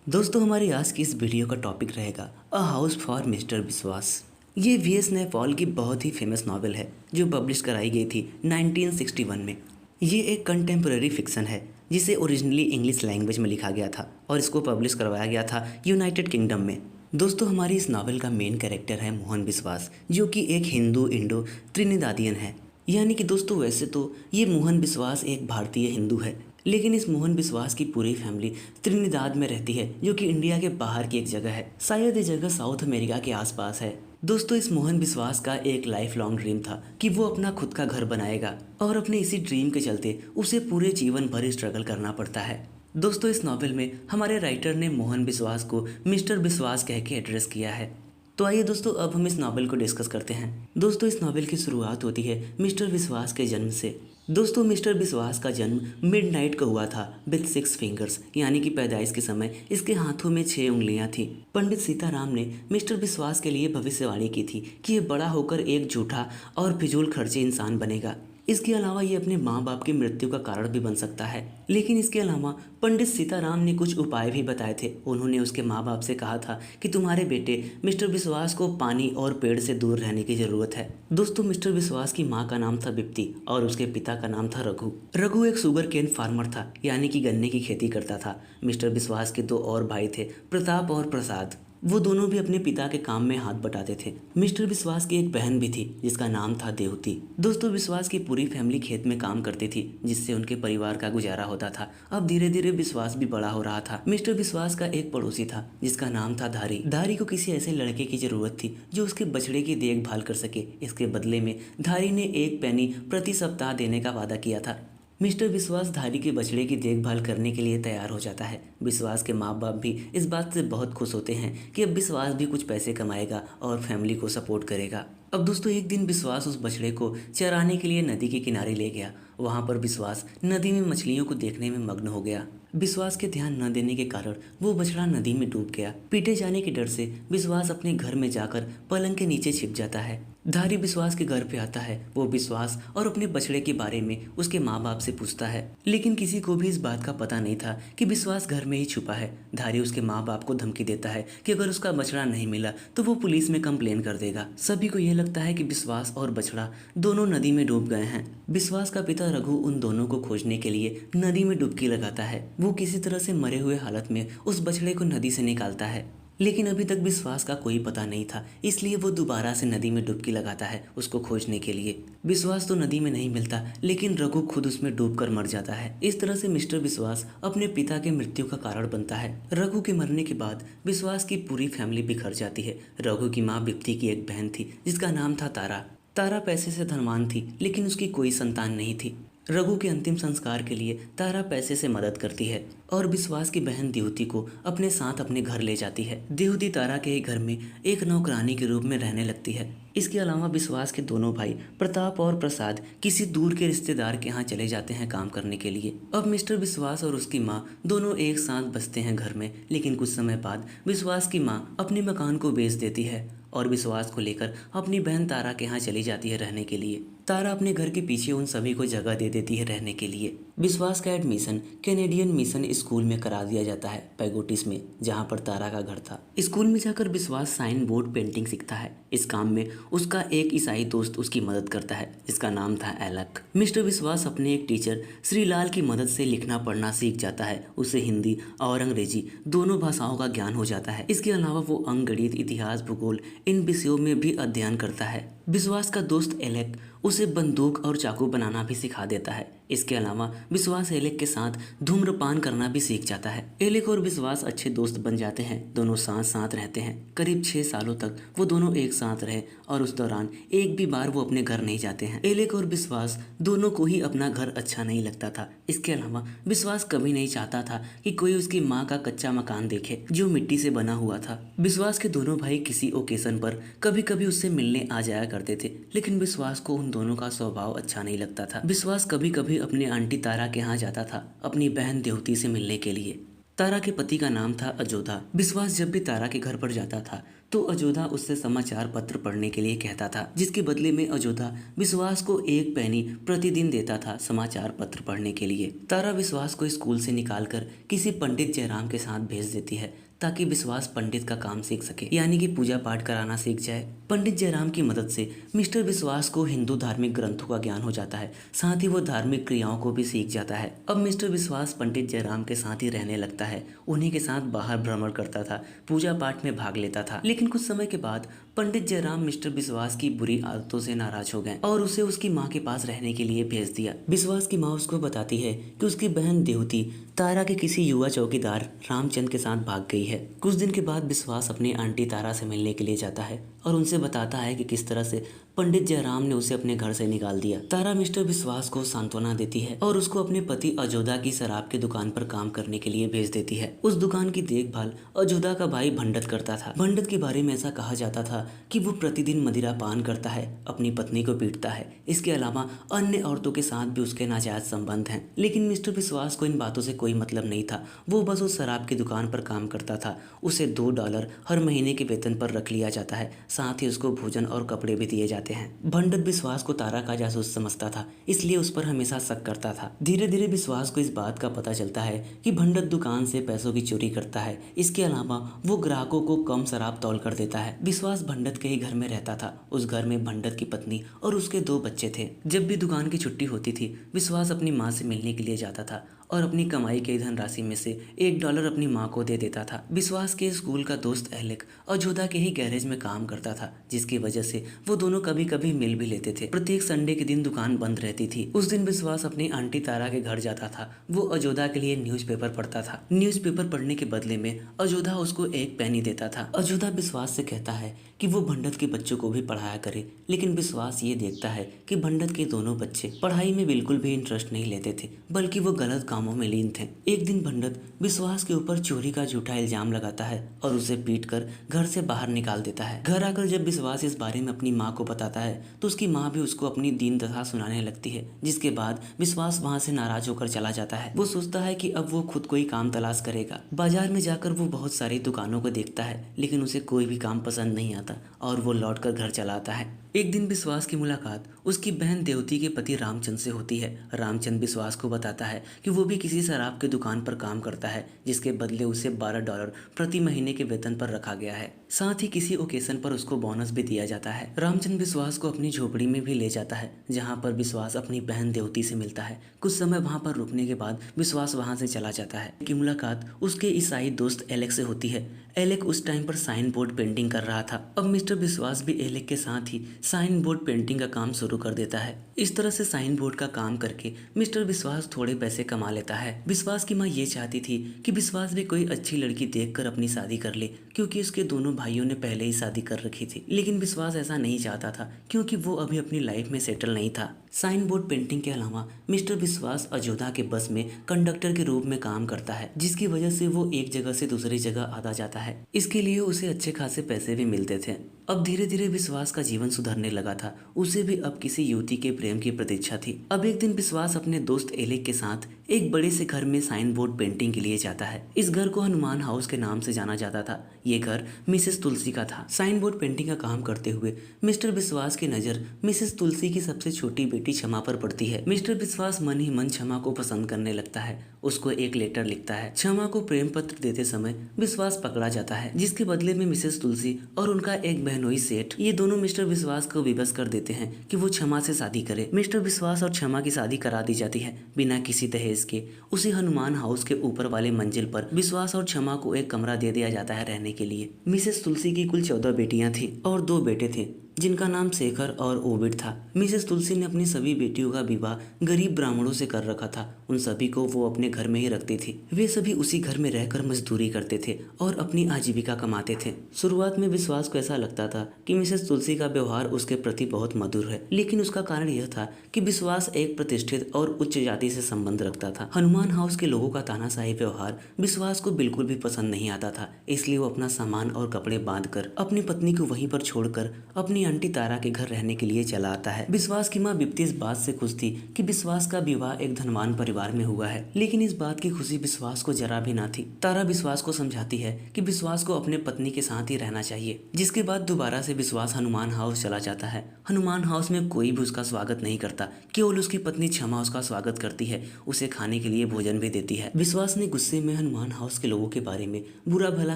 दोस्तों हमारी आज की इस वीडियो का टॉपिक रहेगा अ हाउस फॉर मिस्टर विश्वास। ये वी.एस. नैयपॉल की बहुत ही फेमस नॉवेल है जो पब्लिश कराई गई थी 1961 में। ये एक कंटेम्प्रेरी फिक्शन है जिसे ओरिजिनली इंग्लिश लैंग्वेज में लिखा गया था और इसको पब्लिश करवाया गया था यूनाइटेड किंगडम में। दोस्तों हमारी इस नॉवेल का मेन कैरेक्टर है मोहन विश्वास, जो कि एक हिंदू इंडो त्रिनिदादियन है। यानी कि दोस्तों वैसे तो ये मोहन विश्वास एक भारतीय हिंदू है, लेकिन इस मोहन विश्वास की पूरी फैमिली त्रिनिदाद में रहती है, जो कि इंडिया के बाहर की एक जगह है। शायद ये जगह साउथ अमेरिका के आसपास है। दोस्तों इस मोहन विश्वास का एक लाइफ लॉन्ग ड्रीम था कि वो अपना खुद का घर बनाएगा और अपने इसी ड्रीम के चलते उसे पूरे जीवन भर स्ट्रगल करना पड़ता है। दोस्तों इस नॉवेल में हमारे राइटर ने मोहन विश्वास को मिस्टर विश्वास कह के एड्रेस किया है। तो आइए दोस्तों अब हम इस नॉवेल को डिस्कस करते हैं। दोस्तों इस नॉवेल की शुरुआत होती है मिस्टर विश्वास के जन्म से। दोस्तों मिस्टर विश्वास का जन्म मिडनाइट को हुआ था विथ 6 फिंगर्स, यानी कि पैदाइश के समय इसके हाथों में 6 उंगलियां थी। पंडित सीताराम ने मिस्टर विश्वास के लिए भविष्यवाणी की थी कि ये बड़ा होकर एक झूठा और फिजूल खर्ची इंसान बनेगा। इसके अलावा ये अपने माँ बाप की मृत्यु का कारण भी बन सकता है। लेकिन इसके अलावा पंडित सीताराम ने कुछ उपाय भी बताए थे। उन्होंने उसके माँ बाप से कहा था कि तुम्हारे बेटे मिस्टर विश्वास को पानी और पेड़ से दूर रहने की जरूरत है। दोस्तों मिस्टर विश्वास की माँ का नाम था बिप्ती और उसके पिता का नाम था रघु। रघु एक शुगर केन फार्मर था, यानी कि गन्ने की खेती करता था। मिस्टर विश्वास के 2 और भाई थे, प्रताप और प्रसाद। वो दोनों भी अपने पिता के काम में हाथ बटाते थे। मिस्टर विश्वास की एक बहन भी थी जिसका नाम था देवती। दोस्तों विश्वास की पूरी फैमिली खेत में काम करती थी, जिससे उनके परिवार का गुजारा होता था। अब धीरे धीरे विश्वास भी बड़ा हो रहा था। मिस्टर विश्वास का एक पड़ोसी था जिसका नाम था धारी। धारी को किसी ऐसे लड़के की जरूरत थी जो उसके बछड़े की देखभाल कर सके। इसके बदले में धारी ने 1 पेनी प्रति सप्ताह देने का वादा किया था। मिस्टर विश्वास धारी के बछड़े की देखभाल करने के लिए तैयार हो जाता है। विश्वास के माँ बाप भी इस बात से बहुत खुश होते हैं कि अब विश्वास भी कुछ पैसे कमाएगा और फैमिली को सपोर्ट करेगा। अब दोस्तों एक दिन विश्वास उस बछड़े को चराने के लिए नदी के किनारे ले गया। वहां पर विश्वास नदी में मछलियों को देखने में मग्न हो गया। विश्वास के ध्यान न देने के कारण वो बछड़ा नदी में डूब गया। पीटे जाने के डर से विश्वास अपने घर में जाकर पलंग के नीचे छिप जाता है। धारी विश्वास के घर पे आता है। वो विश्वास और अपने बछड़े के बारे में उसके माँ बाप से पूछता है, लेकिन किसी को भी इस बात का पता नहीं था कि विश्वास घर में ही छुपा है। धारी उसके माँ बाप को धमकी देता है कि अगर उसका बछड़ा नहीं मिला तो वो पुलिस में कंप्लेन कर देगा। सभी को यह लगता है कि विश्वास और बछड़ा दोनों नदी में डूब गए हैं। विश्वास का पिता रघु उन दोनों को खोजने के लिए नदी में डुबकी लगाता है। वो किसी तरह से मरे हुए हालत में उस बछड़े को नदी से निकालता है, लेकिन अभी तक विश्वास का कोई पता नहीं था, इसलिए वो दोबारा से नदी में डुबकी लगाता है उसको खोजने के लिए। विश्वास तो नदी में नहीं मिलता, लेकिन रघु खुद उसमें डूबकर मर जाता है। इस तरह से मिस्टर विश्वास अपने पिता के मृत्यु का कारण बनता है। रघु के मरने के बाद विश्वास की पूरी फैमिली बिखर जाती है। रघु की माँ बिप्ती की एक बहन थी जिसका नाम था तारा। तारा पैसे से धनवान थी, लेकिन उसकी कोई संतान नहीं थी। रघु के अंतिम संस्कार के लिए तारा पैसे से मदद करती है और विश्वास की बहन देवती को अपने साथ अपने घर ले जाती है। देवती तारा के ही घर में एक नौकरानी के रूप में रहने लगती है। इसके अलावा विश्वास के दोनों भाई प्रताप और प्रसाद किसी दूर के रिश्तेदार के यहाँ चले जाते हैं काम करने के लिए। अब मिस्टर विश्वास और उसकी माँ दोनों एक साथ बसते हैं घर में, लेकिन कुछ समय बाद विश्वास की माँ अपने मकान को बेच देती है और विश्वास को लेकर अपनी बहन तारा के यहाँ चली जाती है रहने के लिए। तारा अपने घर के पीछे उन सभी को जगह दे देती है रहने के लिए। विश्वास का एडमिशन कैनेडियन मिशन स्कूल में करा दिया जाता है, पैगोटिस में, जहाँ पर तारा का घर था। स्कूल में जाकर विश्वास साइन बोर्ड पेंटिंग सीखता है। इस काम में उसका एक ईसाई दोस्त उसकी मदद करता है जिसका नाम था एलक। मिस्टर विश्वास अपने एक टीचर श्रीलाल की मदद से लिखना पढ़ना सीख जाता है। उसे हिंदी और अंग्रेजी दोनों भाषाओं का ज्ञान हो जाता है। इसके अलावा वो अंक गणित, इतिहास, भूगोल इन विषयों में भी अध्ययन करता है। विश्वास का दोस्त एलेक उसे बंदूक और चाकू बनाना भी सिखा देता है। इसके अलावा विश्वास एलेक के साथ धूम्रपान करना भी सीख जाता है। एलेक और विश्वास अच्छे दोस्त बन जाते हैं। दोनों साथ साथ रहते हैं। करीब 6 सालों तक वो दोनों एक साथ रहे और उस दौरान एक भी बार वो अपने घर नहीं जाते हैं। एलेक और विश्वास दोनों को ही अपना घर अच्छा नहीं लगता था। इसके अलावा विश्वास कभी नहीं चाहता था कि कोई उसकी माँ का कच्चा मकान देखे जो मिट्टी से बना हुआ था। विश्वास के दोनों भाई किसी ओकेजन पर कभी कभी उससे मिलने आ जाया करते थे, लेकिन विश्वास को उन दोनों का स्वभाव अच्छा नहीं लगता था। विश्वास कभी कभी अपने आंटी तारा के यहाँ जाता था अपनी बहन देवती से मिलने के लिए। तारा के पति का नाम था अजोधा। विश्वास जब भी तारा के घर पर जाता था तो अजोधा उससे समाचार पत्र पढ़ने के लिए कहता था, जिसके बदले में अजोधा विश्वास को 1 पेनी प्रतिदिन देता था समाचार पत्र पढ़ने के लिए। तारा विश्वास को स्कूल से निकालकर किसी पंडित जयराम के साथ भेज देती है ताकि विश्वास पंडित का काम सीख सके, यानी कि पूजा पाठ कराना सीख जाए। पंडित जयराम की मदद से मिस्टर विश्वास को हिंदू धार्मिक ग्रंथों का ज्ञान हो जाता है, साथ ही वो धार्मिक क्रियाओं को भी सीख जाता है। अब मिस्टर विश्वास पंडित जयराम के साथ ही रहने लगता है, उन्हीं के साथ बाहर भ्रमण करता था, पूजा पाठ में भाग लेता था। लेकिन कुछ समय के बाद पंडित जयराम मिस्टर विश्वास की बुरी आदतों से नाराज हो गए और उसे उसकी माँ के पास रहने के लिए भेज दिया। विश्वास की माँ उसको बताती है कि उसकी बहन देवती तारा के किसी युवा चौकीदार रामचंद के साथ भाग गई है। कुछ दिन के बाद विश्वास अपनी आंटी तारा से मिलने के लिए जाता है और उनसे बताता है कि किस तरह से पंडित जयराम ने उसे अपने घर से निकाल दिया। तारा मिस्टर विश्वास को सांत्वना देती है और उसको अपने पति अजोधा की शराब की दुकान पर काम करने के लिए भेज देती है। उस दुकान की देखभाल अजोधा का भाई भंडत करता था। भंडत के बारे में ऐसा कहा जाता था कि वो प्रतिदिन मदिरा पान करता है, अपनी पत्नी को पीटता है, इसके अलावा अन्य औरतों के साथ भी उसके नाजायज संबंध हैं। लेकिन मिस्टर विश्वास को इन बातों से कोई मतलब नहीं था, वो बस उस शराब की दुकान पर काम करता था। उसे $2 हर महीने के वेतन पर रख लिया जाता है, साथ ही उसको भोजन और कपड़े भी दिए जाते हैं। भंडत विश्वास को तारा का जासूस समझता था, इसलिए उस पर हमेशा शक करता था। धीरे धीरे विश्वास को इस बात का पता चलता है कि भंडत दुकान से पैसों की चोरी करता है, इसके अलावा वो ग्राहकों को कम शराब तौल कर देता है। विश्वास भंडत के ही घर में रहता था। उस घर में भंडत की पत्नी और उसके 2 बच्चे थे। जब भी दुकान की छुट्टी होती थी, विश्वास अपनी माँ से मिलने के लिए जाता था और अपनी कमाई के धनराशि में से $1 अपनी माँ को दे देता था। विश्वास के स्कूल का दोस्त एलेक अजोधा के ही गैरेज में काम करता था, जिसकी वजह से वो दोनों कभी कभी मिल भी लेते थे। प्रत्येक संडे के दिन दुकान बंद रहती थी। उस दिन विश्वास अपनी आंटी तारा के घर जाता था। वो अजोधा के लिए न्यूज़पेपर पढ़ता था। न्यूज़पेपर पढ़ने के बदले में अजोधा उसको 1 पेनी देता था। अजोधा विश्वास से कहता है कि वो भंडत के बच्चों को भी पढ़ाया करे, लेकिन विश्वास ये देखता है कि भंडत के दोनों बच्चे पढ़ाई में बिल्कुल भी इंटरेस्ट नहीं लेते थे, बल्कि वो गलत कामों में लीन थे। एक दिन भंडत विश्वास के ऊपर चोरी का झूठा इल्जाम लगाता है और उसे पीटकर घर से बाहर निकाल देता है। घर आकर जब विश्वास इस बारे में अपनी माँ को बताता है तो उसकी माँ भी उसको अपनी दीन दशा सुनाने लगती है, जिसके बाद विश्वास वहाँ से नाराज होकर चला जाता है। वो सोचता है कि अब वो खुद कोई काम तलाश करेगा। बाजार में जाकर वो बहुत सारी दुकानों को देखता है, लेकिन उसे कोई भी काम पसंद नहीं आता और वो लौटकर घर चला आता है। एक दिन विश्वास की मुलाकात उसकी बहन देवती के पति रामचंद से होती है। रामचंद विश्वास को बताता है कि वो भी किसी शराब की दुकान पर काम करता है, जिसके बदले उसे $12 प्रति महीने के वेतन पर रखा गया है। साथ ही किसी ओकेजन पर उसको बोनस भी दिया जाता है। रामचंद विश्वास को अपनी झोपड़ी में भी ले जाता है, जहाँ पर विश्वास अपनी बहन देवती से मिलता है। कुछ समय वहाँ पर रुकने के बाद विश्वास वहाँ से चला जाता है। की मुलाकात उसके ईसाई दोस्त एलेक से होती है। एलेक उस टाइम पर साइन बोर्ड पेंटिंग कर रहा था। अब मिस्टर विश्वास भी एलेक के साथ ही साइन बोर्ड पेंटिंग का काम शुरू कर देता है। इस तरह से साइन बोर्ड का काम करके मिस्टर विश्वास थोड़े पैसे कमा लेता है। विश्वास की माँ ये चाहती थी कि विश्वास भी कोई अच्छी लड़की देखकर अपनी शादी कर ले, क्योंकि उसके दोनों भाइयों ने पहले ही शादी कर रखी थी। लेकिन विश्वास ऐसा नहीं चाहता था, क्योंकि वो अभी अपनी लाइफ में सेटल नहीं था। साइन बोर्ड पेंटिंग के अलावा मिस्टर विश्वास अजोधा के बस में कंडक्टर के रूप में काम करता है, जिसकी वजह से वो एक जगह से दूसरी जगह आता जाता है। इसके लिए उसे अच्छे खासे पैसे भी मिलते थे। अब धीरे धीरे विश्वास का जीवन सुधरने लगा था। उसे भी अब किसी युवती के प्रेम की प्रतीक्षा थी। अब एक दिन विश्वास अपने दोस्त एलेक के साथ एक बड़े से घर में साइन बोर्ड पेंटिंग के लिए जाता है। इस घर को हनुमान हाउस के नाम से जाना जाता था। ये घर मिसेस तुलसी का था। साइन बोर्ड पेंटिंग का काम करते हुए मिस्टर विश्वास की नजर मिसेस तुलसी की सबसे छोटी बेटी क्षमा पर पड़ती है। मिस्टर विश्वास मन ही मन क्षमा को पसंद करने लगता है। उसको एक लेटर लिखता है। क्षमा को प्रेम पत्र देते समय विश्वास पकड़ा जाता है, जिसके बदले में मिसेस तुलसी और उनका एक बहनोई सेठ, ये दोनों मिस्टर विश्वास को विवश कर देते हैं कि वो क्षमा से शादी करे। मिस्टर विश्वास और क्षमा की शादी करा दी जाती है बिना किसी दहेज के। उसी हनुमान हाउस के ऊपर वाले मंजिल पर विश्वास और क्षमा को एक कमरा दे दिया जाता है रहने के लिए। मिसेस तुलसी की कुल 14 बेटियां थी और 2 बेटे थे, जिनका नाम शेखर और ओबिड था। मिसेस तुलसी ने अपनी सभी बेटियों का विवाह गरीब ब्राह्मणों से कर रखा था। उन सभी को वो अपने घर में ही रखती थी। वे सभी उसी घर में रहकर मजदूरी करते थे और अपनी आजीविका कमाते थे। शुरुआत में विश्वास को ऐसा लगता था कि मिसेस तुलसी का व्यवहार उसके प्रति बहुत मधुर है, लेकिन उसका कारण यह था कि विश्वास एक प्रतिष्ठित और उच्च जाति से संबंध रखता था। हनुमान हाउस के लोगों का तानाशाही व्यवहार विश्वास को बिल्कुल भी पसंद नहीं आता था, इसलिए वो अपना सामान और कपड़े बांध कर अपनी पत्नी को वहीं पर छोड़कर अपनी आंटी तारा के घर रहने के लिए चला आता है। विश्वास की माँ बिप्ती इस बात से खुश थी कि विश्वास का विवाह एक धनवान परिवार में हुआ है, लेकिन इस बात की खुशी विश्वास को जरा भी ना थी। तारा विश्वास को समझाती है कि विश्वास को अपने पत्नी के साथ ही रहना चाहिए, जिसके बाद दोबारा से विश्वास हनुमान हाउस चला जाता है। हनुमान हाउस में कोई भी उसका स्वागत नहीं करता, केवल उसकी पत्नी क्षमा उसका स्वागत करती है, उसे खाने के लिए भोजन भी देती है। विश्वास ने गुस्से में हनुमान हाउस के लोगों के बारे में बुरा भला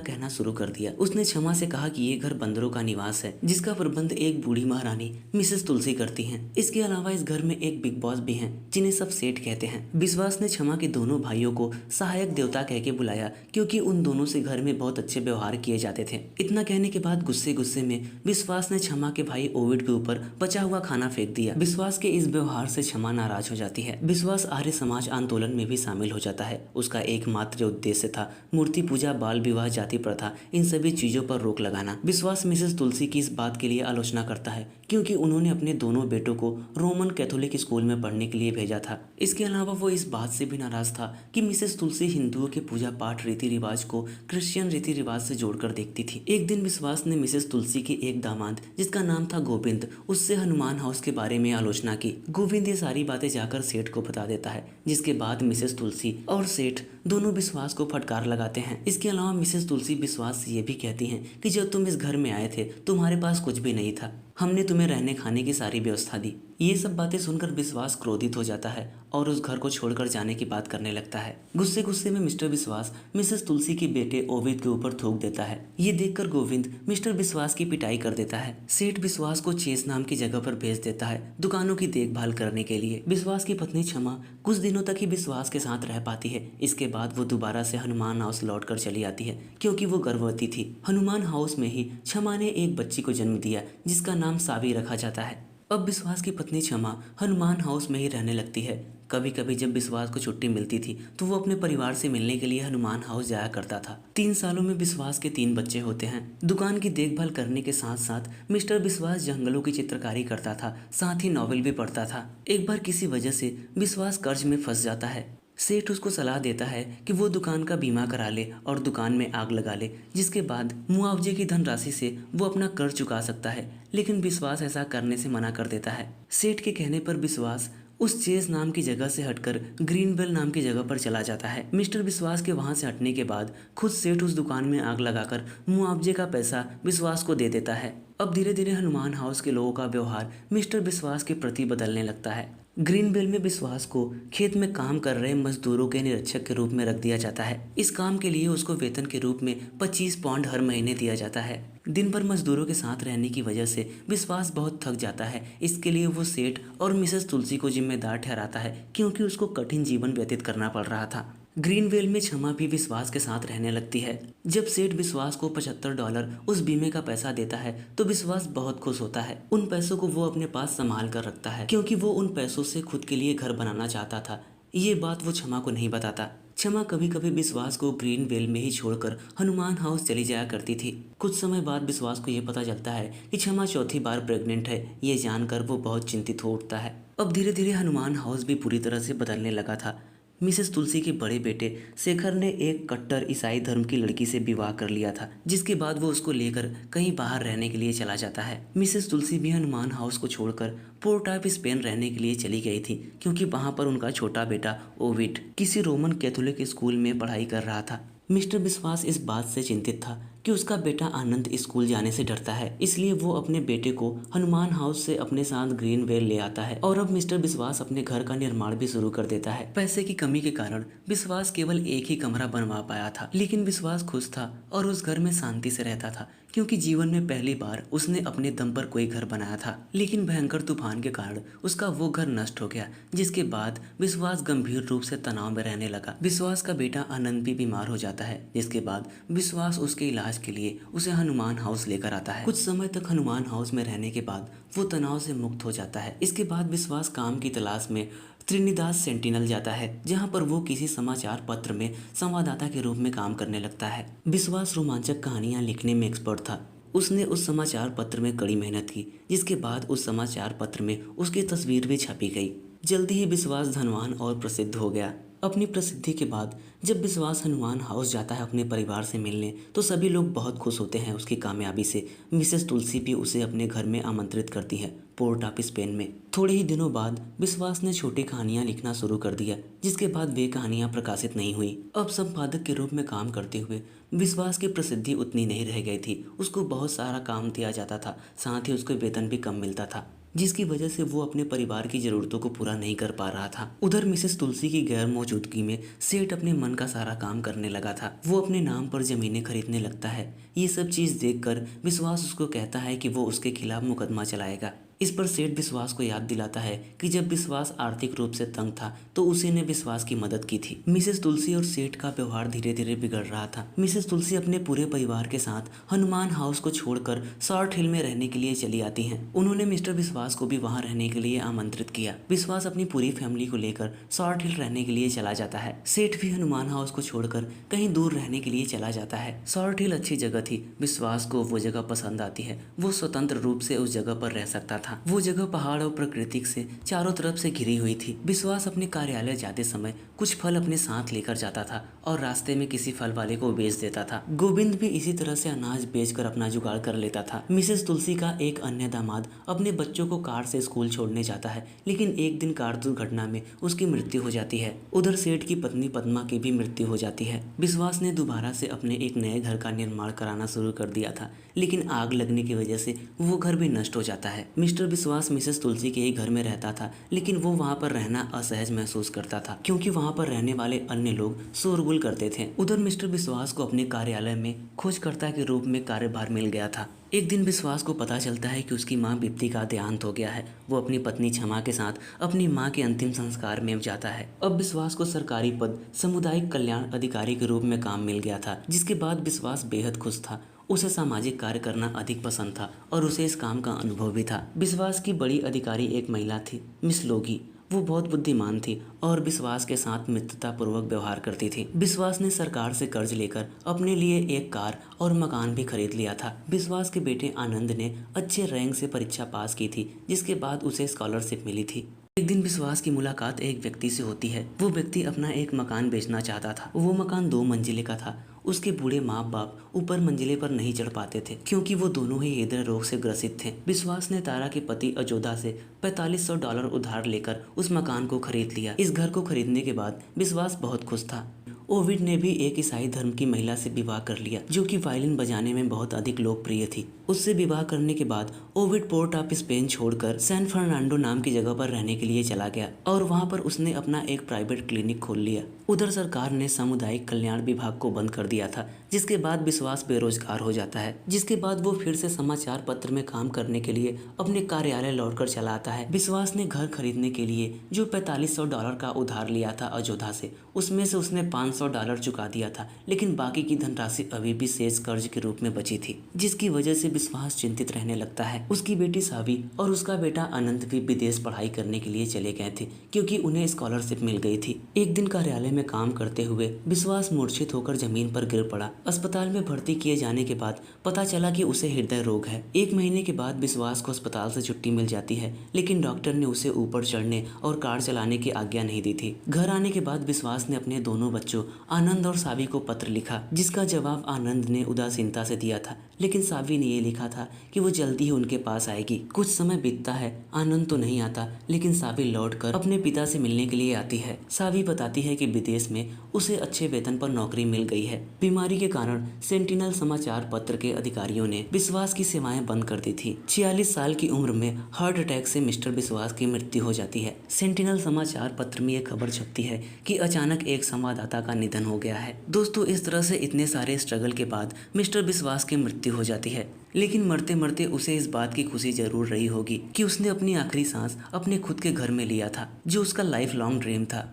कहना शुरू कर दिया। उसने क्षमा से कहा कि ये घर बंदरों का निवास है, जिसका प्रबंध एक बूढ़ी महारानी मिसेस तुलसी करती हैं। इसके अलावा इस घर में एक बिग बॉस भी हैं, जिन्हें सब सेठ कहते हैं। विश्वास ने क्षमा के दोनों भाइयों को सहायक देवता कह के बुलाया, क्योंकि उन दोनों से घर में बहुत अच्छे व्यवहार किए जाते थे। इतना कहने के बाद गुस्से गुस्से में विश्वास ने क्षमा के भाई ओविड के ऊपर बचा हुआ खाना फेंक दिया। विश्वास के इस व्यवहार से क्षमा नाराज हो जाती है। विश्वास आर्य समाज आंदोलन में भी शामिल हो जाता है। उसका एकमात्र उद्देश्य था मूर्ति पूजा, बाल विवाह, जाति प्रथा, इन सभी चीजों पर रोक लगाना। विश्वास मिसेस तुलसी की इस बात के लिए आलोचना करता है, क्योंकि उन्होंने अपने दोनों बेटों को रोमन कैथोलिक स्कूल में पढ़ने के लिए भेजा था। इसके अलावा वो इस बात से भी नाराज था कि मिसेस तुलसी हिंदुओं के पूजा पाठ रीति रिवाज को क्रिश्चियन रीति रिवाज से जोड़कर देखती थी। एक दिन विश्वास ने मिसेस तुलसी के एक दामाद, जिसका नाम था गोविंद, उससे हनुमान हाउस के बारे में आलोचना की। गोविंद ये सारी बातें जाकर सेठ को बता देता है, जिसके बाद मिसेस तुलसी और सेठ दोनों विश्वास को फटकार लगाते हैं। इसके अलावा मिसेस तुलसी विश्वास से ये भी कहती हैं कि जब तुम इस घर में आए थे तुम्हारे पास कुछ भी नहीं था, हमने तुम्हें रहने खाने की सारी व्यवस्था दी। ये सब बातें सुनकर विश्वास क्रोधित हो जाता है और उस घर को छोड़कर जाने की बात करने लगता है। गुस्से गुस्से में मिस्टर विश्वास मिसेस तुलसी के बेटे ओविद के ऊपर थूक देता है। ये देखकर गोविंद मिस्टर विश्वास की पिटाई कर देता है। सेठ विश्वास को चेस नाम की जगह पर भेज देता है दुकानों की देखभाल करने के लिए। विश्वास की पत्नी क्षमा कुछ दिनों तक ही विश्वास के साथ रह पाती है। इसके बाद वो दोबारा से हनुमान हाउस लौट कर चली आती है, क्योंकि वो गर्भवती थी। हनुमान हाउस में ही क्षमा ने एक बच्ची को जन्म दिया, जिसका नाम सावी रखा जाता है। अब विश्वास की पत्नी क्षमा हनुमान हाउस में ही रहने लगती है। कभी कभी जब विश्वास को छुट्टी मिलती थी तो वो अपने परिवार से मिलने के लिए हनुमान हाउस जाया करता था। 3 सालों में विश्वास के 3 बच्चे होते हैं। दुकान की देखभाल करने के साथ साथ मिस्टर विश्वास जंगलों की चित्रकारी करता था, साथ ही नॉवेल भी पढ़ता था। एक बार किसी वजह से विश्वास कर्ज में फंस जाता है। सेठ उसको सलाह देता है कि वो दुकान का बीमा करा ले और दुकान में आग लगा ले, जिसके बाद मुआवजे की धनराशि से वो अपना कर्ज चुका सकता है। लेकिन विश्वास ऐसा करने से मना कर देता है। सेठ के कहने पर विश्वास उस चेस नाम की जगह से हटकर ग्रीनबेल नाम की जगह पर चला जाता है। मिस्टर विश्वास के वहां से हटने के बाद खुद सेठ उस दुकान में आग लगाकर मुआवजे का पैसा विश्वास को दे देता है। अब धीरे धीरे हनुमान हाउस के लोगों का व्यवहार मिस्टर विश्वास के प्रति बदलने लगता है। ग्रीनबेल में विश्वास को खेत में काम कर रहे मजदूरों के निरीक्षक के रूप में रख दिया जाता है। इस काम के लिए उसको वेतन के रूप में 25 पाउंड हर महीने दिया जाता है। दिन भर मजदूरों के साथ रहने की वजह से विश्वास बहुत थक जाता है। इसके लिए वो सेठ और मिसेस तुलसी को जिम्मेदार ठहराता है, क्योंकि उसको कठिन जीवन व्यतीत करना पड़ रहा था। ग्रीनवेल में क्षमा भी विश्वास के साथ रहने लगती है। जब सेठ विश्वास को $75 उस बीमे का पैसा देता है तो विश्वास बहुत खुश होता है। उन पैसों को वो अपने पास संभाल कर रखता है, क्योंकि वो उन पैसों से खुद के लिए घर बनाना चाहता था। ये बात वो क्षमा को नहीं बताता। क्षमा कभी कभी विश्वास को ग्रीनवेल में ही छोड़कर हनुमान हाउस चली जाया करती थी। कुछ समय बाद विश्वास को ये पता चलता है कि क्षमा चौथी बार प्रेग्नेंट है। ये जानकर वो बहुत चिंतित हो उठता है। अब धीरे धीरे हनुमान हाउस भी पूरी तरह से बदलने लगा था। मिसेस तुलसी के बड़े बेटे शेखर ने एक कट्टर ईसाई धर्म की लड़की से विवाह कर लिया था, जिसके बाद वो उसको लेकर कहीं बाहर रहने के लिए चला जाता है। मिसेस तुलसी भी हनुमान हाउस को छोड़कर पोर्ट ऑफ स्पेन रहने के लिए चली गई थी, क्योंकि वहां पर उनका छोटा बेटा ओविड किसी रोमन कैथोलिक स्कूल में पढ़ाई कर रहा था। मिस्टर विश्वास इस बात से चिंतित था कि उसका बेटा आनंद स्कूल जाने से डरता है, इसलिए वो अपने बेटे को हनुमान हाउस से अपने साथ ग्रीनवेल ले आता है। और अब मिस्टर विश्वास अपने घर का निर्माण भी शुरू कर देता है। पैसे की कमी के कारण विश्वास केवल एक ही कमरा बनवा पाया था, लेकिन विश्वास खुश था और उस घर में शांति से रहता था, क्योंकि जीवन में पहली बार उसने अपने दम पर कोई घर बनाया था। लेकिन भयंकर तूफान के कारण उसका वो घर नष्ट हो गया, जिसके बाद विश्वास गंभीर रूप से तनाव में रहने लगा। विश्वास का बेटा आनंद भी बीमार हो जाता है, जिसके बाद विश्वास उसके इलाज के लिए उसे हनुमान हाउस लेकर आता है। कुछ समय तक हनुमान हाउस में रहने के बाद वो तनाव से मुक्त हो जाता है। इसके बाद विश्वास काम की तलाश में त्रिनिदाद सेंटिनल जाता है, जहां पर वो किसी समाचार पत्र में संवाददाता के रूप में काम करने लगता है। विश्वास रोमांचक कहानियां लिखने में एक्सपर्ट था। उसने उस समाचार पत्र में कड़ी मेहनत की, जिसके बाद उस समाचार पत्र में उसकी तस्वीर भी छपी गई। जल्दी ही विश्वास धनवान और प्रसिद्ध हो गया। अपनी प्रसिद्धि के बाद जब विश्वास हनुमान हाउस जाता है अपने परिवार से मिलने, तो सभी लोग बहुत खुश होते हैं उसकी कामयाबी से। मिसेस तुलसी भी उसे अपने घर में आमंत्रित करती है, पोर्ट ऑफ स्पेन में। थोड़े ही दिनों बाद विश्वास ने छोटी कहानियां लिखना शुरू कर दिया, जिसके बाद वे कहानियां प्रकाशित नहीं हुई। अब संपादक के रूप में काम करते हुए विश्वास की प्रसिद्धि उतनी नहीं रह गई थी। उसको बहुत सारा काम दिया जाता था, साथ ही उसको वेतन भी कम मिलता था, जिसकी वजह से वो अपने परिवार की ज़रूरतों को पूरा नहीं कर पा रहा था। उधर मिसेस तुलसी की गैर मौजूदगी में सेठ अपने मन का सारा काम करने लगा था। वो अपने नाम पर ज़मीनें खरीदने लगता है। ये सब चीज़ देखकर विश्वास उसको कहता है कि वो उसके खिलाफ मुकदमा चलाएगा। इस पर सेठ विश्वास को याद दिलाता है कि जब विश्वास आर्थिक रूप से तंग था तो उसी ने विश्वास की मदद की थी। मिसेस तुलसी और सेठ का व्यवहार धीरे धीरे बिगड़ रहा था। मिसेस तुलसी अपने पूरे परिवार के साथ हनुमान हाउस को छोड़कर शॉर्ट हिल में रहने के लिए चली आती हैं। उन्होंने मिस्टर विश्वास को भी वहां रहने के लिए आमंत्रित किया। विश्वास अपनी पूरी फैमिली को लेकर शॉर्ट हिल रहने के लिए चला जाता है। सेठ भी हनुमान हाउस को छोड़कर कहीं दूर रहने के लिए चला जाता है। शॉर्ट हिल अच्छी जगह थी, विश्वास को वो जगह पसंद आती है। वो स्वतंत्र रूप से उस जगह पर रह सकता था। वो जगह पहाड़ और प्रकृति से चारों तरफ से घिरी हुई थी। विश्वास अपने कार्यालय जाते समय कुछ फल अपने साथ लेकर जाता था और रास्ते में किसी फल वाले को बेच देता था। गोविंद भी इसी तरह से अनाज बेचकर अपना जुगाड़ कर लेता था। मिसेस तुलसी का एक अन्य दामाद अपने बच्चों को कार से स्कूल छोड़ने जाता है, लेकिन एक दिन कार दुर्घटना में उसकी मृत्यु हो जाती है। उधर सेठ की पत्नी पद्मा की भी मृत्यु हो जाती है। विश्वास ने दोबारा से अपने एक नए घर का निर्माण कराना शुरू कर दिया था, लेकिन आग लगने की वजह से वो घर भी नष्ट हो जाता है। मिस्टर विश्वास मिसेस तुलसी के ही घर में रहता था, लेकिन वो वहाँ पर रहना असहज महसूस करता था, क्योंकि वहाँ पर रहने वाले अन्य लोग शोरगुल करते थे। उधर मिस्टर विश्वास को अपने कार्यालय में खोजकर्ता के रूप में कार्यभार मिल गया था। एक दिन विश्वास को पता चलता है कि उसकी मां बिप्ती का देहांत हो गया है। वो अपनी पत्नी क्षमा के साथ अपनी मां के अंतिम संस्कार में जाता है। अब विश्वास को सरकारी पद सामुदायिक कल्याण अधिकारी के रूप में काम मिल गया था, जिसके बाद विश्वास बेहद खुश था। उसे सामाजिक कार्य करना अधिक पसंद था और उसे इस काम का अनुभव भी था। विश्वास की बड़ी अधिकारी एक महिला थी, मिस लोगी। वो बहुत बुद्धिमान थी और विश्वास के साथ मित्रतापूर्वक व्यवहार करती थी। विश्वास ने सरकार से कर्ज लेकर अपने लिए एक कार और मकान भी खरीद लिया था। विश्वास के बेटे आनंद ने अच्छे रैंक से परीक्षा पास की थी, जिसके बाद उसे स्कॉलरशिप मिली थी। एक दिन विश्वास की मुलाकात एक व्यक्ति से होती है। वो व्यक्ति अपना एक मकान बेचना चाहता था। वो मकान 2 मंजिले का था। उसके बूढ़े माँ बाप ऊपर मंजिले पर नहीं चढ़ पाते थे, क्योंकि वो दोनों ही हृदय रोग से ग्रसित थे। विश्वास ने तारा के पति अजोधा से $4500 उधार लेकर उस मकान को खरीद लिया। इस घर को खरीदने के बाद विश्वास बहुत खुश था। ओविड ने भी एक ईसाई धर्म की महिला से विवाह कर लिया, जो कि वायलिन बजाने में बहुत अधिक लोकप्रिय थी। उससे विवाह करने के बाद ओविड पोर्ट ऑफ स्पेन छोड़कर सैन फर्नांडो नाम की जगह पर रहने के लिए चला गया और वहां पर उसने अपना एक प्राइवेट क्लिनिक खोल लिया। उधर सरकार ने सामुदायिक कल्याण विभाग को बंद कर दिया था, जिसके बाद विश्वास बेरोजगार हो जाता है। जिसके बाद वो फिर से समाचार पत्र में काम करने के लिए अपने कार्यालय लौटकर चला आता है। विश्वास ने घर खरीदने के लिए जो $4500 का उधार लिया था अजोधा से, उसमें से उसने $500 चुका दिया था, लेकिन बाकी की धनराशि अभी भी शेष कर्ज के रूप में बची थी, जिसकी वजह से विश्वास चिंतित रहने लगता है। उसकी बेटी सावी और उसका बेटा अनंत भी विदेश पढ़ाई करने के लिए चले गए थे, क्योंकि उन्हें स्कॉलरशिप मिल गई थी। एक दिन कार्यालय में काम करते हुए विश्वास मूर्छित होकर जमीन पर गिर पड़ा। अस्पताल में भर्ती किए जाने के बाद पता चला कि उसे हृदय रोग है। 1 महीने के बाद विश्वास को अस्पताल से छुट्टी मिल जाती है, लेकिन डॉक्टर ने उसे ऊपर चढ़ने और कार चलाने की आज्ञा नहीं दी थी। घर आने के बाद विश्वास ने अपने दोनों बच्चों आनंद और सावी को पत्र लिखा, जिसका जवाब आनंद ने उदासीनता से दिया था, लेकिन सावी ने ये लिखा था कि वो जल्दी ही उनके पास आएगी। कुछ समय बीतता है, आनंद तो नहीं आता, लेकिन सावी लौटकर अपने पिता से मिलने के लिए आती है। सावी बताती है कि विदेश में उसे अच्छे वेतन पर नौकरी मिल गई है। बीमारी के कारण सेंटिनल समाचार पत्र के अधिकारियों ने विश्वास की सेवाएं बंद कर दी थी। 46 साल की उम्र में हार्ट अटैक से मिस्टर विश्वास की मृत्यु हो जाती है। सेंटिनल समाचार पत्र में एक खबर छपती है कि अचानक एक संवाददाता का निधन हो गया है। दोस्तों, इस तरह से इतने सारे स्ट्रगल के बाद मिस्टर विश्वास की मृत्यु हो जाती है, लेकिन मरते मरते उसे इस बात की खुशी जरूर रही होगी कि उसने अपनी आखिरी सांस अपने खुद के घर में लिया था, जो उसका लाइफ लॉन्ग ड्रीम था।